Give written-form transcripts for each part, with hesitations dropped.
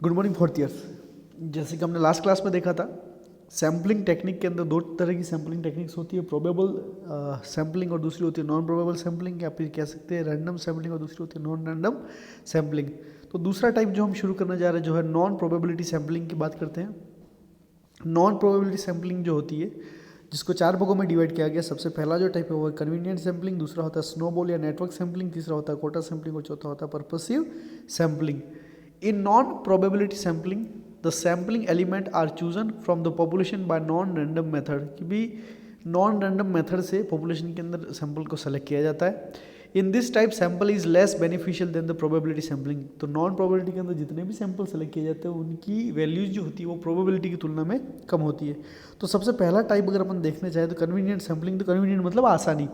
Good morning fourth years. जैसे कि हमने लास्ट क्लास में देखा था, सैम्पलिंग टेक्निक के अंदर दो तरह की सैम्पलिंग टेक्निक्स होती है, प्रोबेबल सैम्पलिंग और दूसरी होती है नॉन प्रोबेबल सैम्पलिंग, या फिर कह सकते हैं रैंडम सैम्पलिंग और दूसरी होती है नॉन रैंडम सैम्पलिंग। तो दूसरा टाइप जो हम शुरू करने जा रहे हैं जो है नॉन प्रोबेबिलिटी सैम्पलिंग की बात करते हैं। नॉन प्रोबेबिलिटी सैम्पलिंग जो होती है, जिसको चार भागों में डिवाइड किया गया। सबसे पहला जो टाइप है वो है कन्वीनियंट सैम्पलिंग, दूसरा होता है स्नोबॉल या नेटवर्क सैम्पलिंग, तीसरा होता है कोटा सैम्पलिंग और चौथा होता है purposive sampling. In non-probability sampling, the sampling element are chosen from the population by non-random method, कि भी नॉन रैंडम मेथड से पॉपुलेशन के अंदर सैंपल को सेलेक्ट किया जाता है। In this type sample is less beneficial than the probability sampling. तो नॉन प्रोबेबिलिटी के अंदर जितने भी सैंपल सेलेक्ट किए जाते हैं उनकी वैल्यूज जो होती है वो प्रोबेबिलिटी की तुलना में कम होती है। तो सबसे पहला टाइप अगर अपन देखने चाहें तो कन्वीनियंट सैम्पलिंग। तो कन्वीनियंट मतलब आसानी।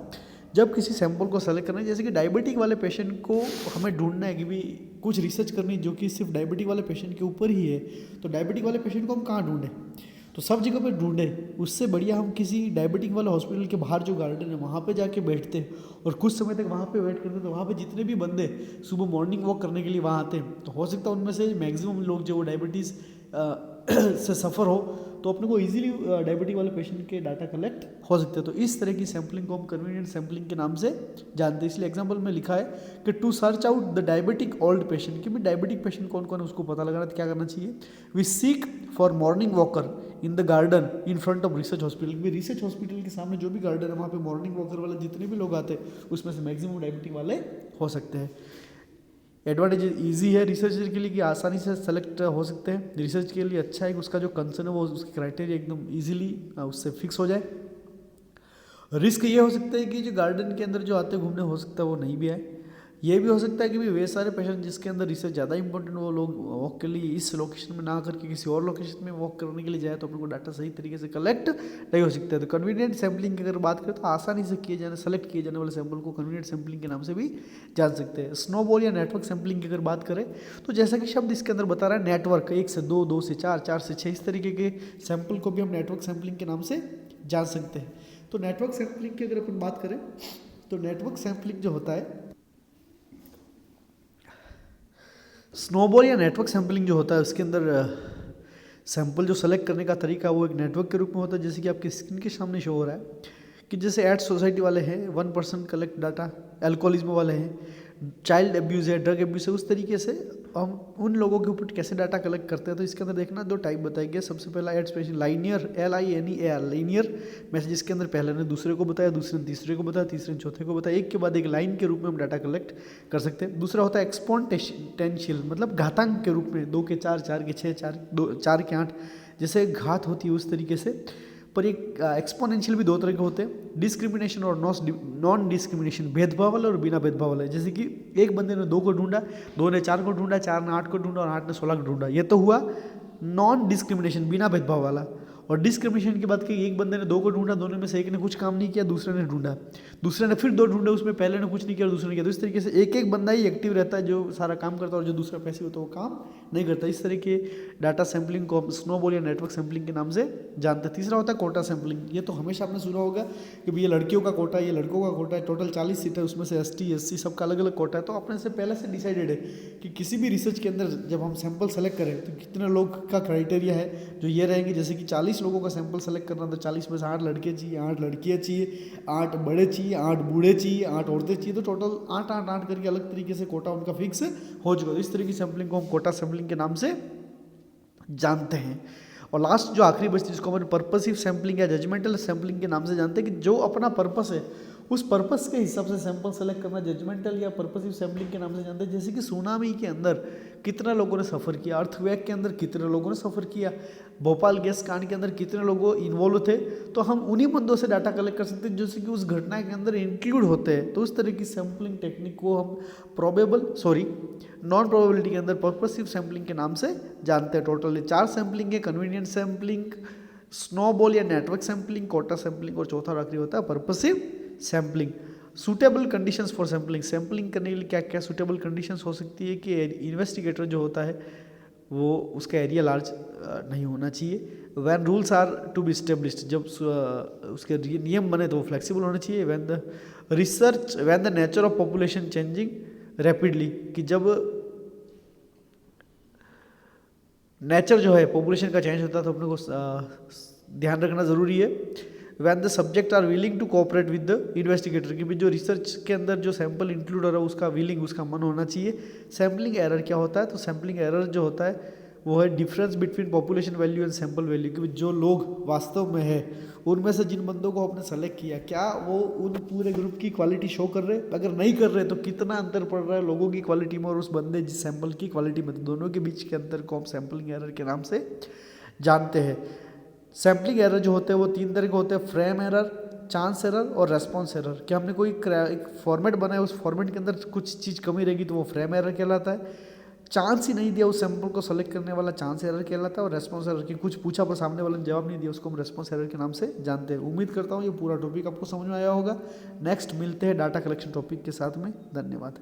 जब किसी सैंपल को सेलेक्ट करना है, जैसे कि डायबिटिक वाले पेशेंट को हमें ढूंढना है कि भी कुछ रिसर्च करनी जो कि सिर्फ डायबिटिक वाले पेशेंट के ऊपर ही है, तो डायबिटिक वाले पेशेंट को हम कहाँ ढूंढें? तो सब जगह पे ढूंढें, उससे बढ़िया हम किसी डायबिटिक वाले हॉस्पिटल के बाहर जो गार्डन है वहाँ पे जाके बैठते हैं और कुछ समय तक वहाँ पे वेट करते हैं। तो वहाँ पे जितने भी बंदे सुबह मॉर्निंग वॉक करने के लिए वहाँ आते हैं, तो हो सकता है उनमें से मैक्सिमम लोग जो वो डायबिटीज़ से सफ़र हो, तो अपने को इजीली डायबिटिक वाले पेशेंट के डाटा कलेक्ट हो सकते हैं। तो इस तरह की सैम्पलिंग को हम कन्वीनियंट सैम्पलिंग के नाम से जानते हैं। इसलिए एग्जांपल में लिखा है कि to search out the diabetic old patient, कि भाई डायबिटिक पेशेंट कौन कौन है उसको पता लगाना तो क्या करना चाहिए? We seek for morning walker in the garden in front of research hospital. भी रिसर्च हॉस्पिटल के सामने जो भी गार्डन है वहाँ पे मॉर्निंग वॉकर वाले जितने भी लोग आते हैं उसमें से मैक्सिमम डायबिटिक वाले हो सकते हैं। एडवांटेज ईजी है रिसर्चर के लिए कि आसानी से सेलेक्ट हो सकते हैं। रिसर्च के लिए अच्छा है कि उसका जो कंसर्न है वो उसकी क्राइटेरिया एकदम इजीली उससे फिक्स हो जाए। रिस्क ये हो सकता है कि जो गार्डन के अंदर जो आते घूमने हो सकता है वो नहीं भी आए। ये भी हो सकता है कि भी वे सारे पेशेंट जिसके अंदर रिसर्च ज़्यादा इंपॉर्टेंट, वो लोग वॉक के लिए इस लोकेशन में ना करके किसी और लोकेशन में वॉक करने के लिए जाए, तो अपने को डाटा सही तरीके से कलेक्ट नहीं हो सकता है। तो कन्वीनियंट सैम्पलिंग की अगर बात करें तो आसानी से किए जाने सेलेक्ट किए जाने वाले सैंपल को कन्वीनियंट सैम्पलिंग के नाम से भी जान सकते हैं। स्नोबॉल या नेटवर्क सैम्पलिंग की अगर बात करें तो जैसा कि शब्द इसके अंदर बता रहा है नेटवर्क, 1 से 2, 2 से 4, 4 से 6, इस तरीके के सैंपल को भी हम नेटवर्क सैम्पलिंग के नाम से जान सकते हैं। तो नेटवर्क सैम्पलिंग की अगर अपन बात करें तो नेटवर्क सैम्पलिंग जो होता है, स्नोबॉल या नेटवर्क सैम्पलिंग जो होता है उसके अंदर सैंपल जो सेलेक्ट करने का तरीका वो एक नेटवर्क के रूप में होता है। जैसे कि आपकी स्क्रीन के सामने शो हो रहा है कि जैसे एड सोसाइटी वाले हैं 1% कलेक्ट डाटा, अल्कोहलिज्म वाले हैं, चाइल्ड एब्यूज़ है, ड्रग एब्यूज़ है, उस तरीके से हम उन लोगों के ऊपर कैसे डाटा कलेक्ट करते हैं। तो इसके अंदर देखना दो टाइप बताया गया। सबसे पहला add special linear, LINEAR linear message के अंदर पहले ने दूसरे को बताया, दूसरे ने तीसरे को बताया, तीसरे ने चौथे को बताया, एक के बाद एक लाइन के रूप में हम डाटा कलेक्ट कर सकते हैं। दूसरा होता है एक्सपोनेंशियल, मतलब घातांक के रूप में 2 के 4, 4 के 6, 4 के 8, जैसे घात होती है उस तरीके से। पर एक एक्सपोनेंशियल भी दो तरह के होते हैं, डिस्क्रिमिनेशन और नॉन डिस्क्रिमिनेशन, भेदभाव वाला और बिना भेदभाव वाला। जैसे कि एक बंदे ने 2 को ढूंढा, 2 ने 4 को ढूंढा, 4 ने 8 को ढूंढा और 8 ने 16 को ढूंढा, ये तो हुआ नॉन डिस्क्रिमिनेशन, बिना भेदभाव वाला। और डिस्क्रिमिनेशन की बात की, एक बंदे ने 2 को ढूंढा, दोनों में से एक ने कुछ काम नहीं किया, दूसरे ने ढूंढा, दूसरे ने फिर 2 ढूंढे, उसमें पहले ने कुछ नहीं किया और दूसरे ने किया। तो इस तरीके से एक एक बंदा ही एक्टिव रहता है जो सारा काम करता है, और जो दूसरा पैसिव होता है वो काम नहीं करता। इस तरह के डाटा सैम्पलिंग को हम स्नोबॉल या नेटवर्क सैम्पलिंग के नाम से जानते हैं। तीसरा होता है कोटा सैम्पलिंग। ये तो हमेशा आपने सुना होगा कि ये लड़कियों का कोटा है, ये लड़कों का कोटा है, टोटल 40 सीट है, उसमें से ST SC सबका अलग अलग कोटा है। तो अपने से पहले से डिसाइडेड है कि किसी भी रिसर्च के अंदर जब हम सैंपल सेलेक्ट करें तो कितने लोग का क्राइटेरिया है जो ये रहेंगे। जैसे कि 40 लोगों का सैंपल सेलेक्ट करना, तो 40 में से 8 लड़के चाहिए, 8 लड़कियाँ चाहिए, 8 बड़े चाहिए, 8 बूढ़े चाहिए, 8 औरतें चाहिए, तो टोटल 8 8 8 करके अलग तरीके से कोटा उनका फिक्स हो चुका। तो इस तरह की सैम्पलिंग को हम कोटा सैम्पलिंग के नाम से जानते हैं। और लास्ट जो आखिरी बचती है जिसको हम पर्पसिव सैम्पलिंग या जजमेंटल सैम्पलिंग के नाम से जानते हैं, कि जो अपना पर्पस है उस पर्पस के हिसाब से सैंपल सेलेक्ट करना जजमेंटल या पर्पसिव सैम्पलिंग के नाम से जानते हैं। जैसे कि सुनामी के अंदर कितना लोगों ने सफ़र किया, अर्थक्वेक के अंदर कितने लोगों ने सफ़र किया, भोपाल गैस कांड के अंदर कितने लोगों इन्वॉल्व थे, तो हम उन्हीं बंदों से डाटा कलेक्ट कर सकते हैं जो कि उस घटना के अंदर इंक्लूड होते हैं। तो उस तरह की सैम्पलिंग टेक्निक को हम नॉन प्रोबेबिलिटी के अंदर पर्पसिव सैम्पलिंग के नाम से जानते हैं। टोटल 4 सैम्पलिंग है, कन्वीनियंट सैम्पलिंग, स्नोबॉल या नेटवर्क सैम्पलिंग, कोटा सैम्पलिंग और चौथा और आखिरी होता है purposive sampling. Suitable conditions for sampling, sampling करने के लिए क्या क्या सूटेबल कंडीशंस हो सकती है कि इन्वेस्टिगेटर जो होता है वो उसका एरिया लार्ज नहीं होना चाहिए। When rules are to be established, जब उसके नियम बने तो वो फ्लेक्सिबल होना चाहिए। When the nature of population changing rapidly, कि जब नेचर जो है पॉपुलेशन का चेंज होता है तो अपने को ध्यान रखना ज़रूरी है। When the subject are willing to cooperate with the investigator, कि भी जो रिसर्च के अंदर जो सैंपल इंक्लूड हो रहा है उसका विलिंग, उसका मन होना चाहिए। सैम्पलिंग एरर क्या होता है, तो सैम्पलिंग एरर जो होता है वो है difference between population value and sample value, कि जो लोग वास्तव में है उनमें से जिन बंदों को आपने सेलेक्ट किया क्या वो उन पूरे ग्रुप की क्वालिटी शो कर रहे हैं, अगर नहीं कर रहे तो कितना अंतर पड़ रहा है लोगों की क्वालिटी में और उस बंदे जिस सैंपल की क्वालिटी में, तो दोनों के बीच के अंतर को हम सैम्पलिंग एरर के नाम से जानते हैं। सैम्पलिंग एरर जो होते हैं वो 3 तरह के होते हैं, फ्रेम एरर, चांस एरर और रेस्पॉन्स एरर। कि हमने कोई एक फॉर्मेट बनाया, उस फॉर्मेट के अंदर कुछ चीज़ कमी रहेगी तो वो फ्रेम एरर कहलाता है। चांस ही नहीं दिया उस सैंपल को सेलेक्ट करने वाला, चांस एरर कहलाता है। और रेस्पॉन्स एरर की कुछ पूछा पर सामने वाले ने जवाब नहीं दिया, उसको हम रेस्पॉन्स एरर के नाम से जानते हैं। उम्मीद करता हूँ ये पूरा टॉपिक आपको समझ में आया होगा। नेक्स्ट मिलते हैं डाटा कलेक्शन टॉपिक के साथ में। धन्यवाद।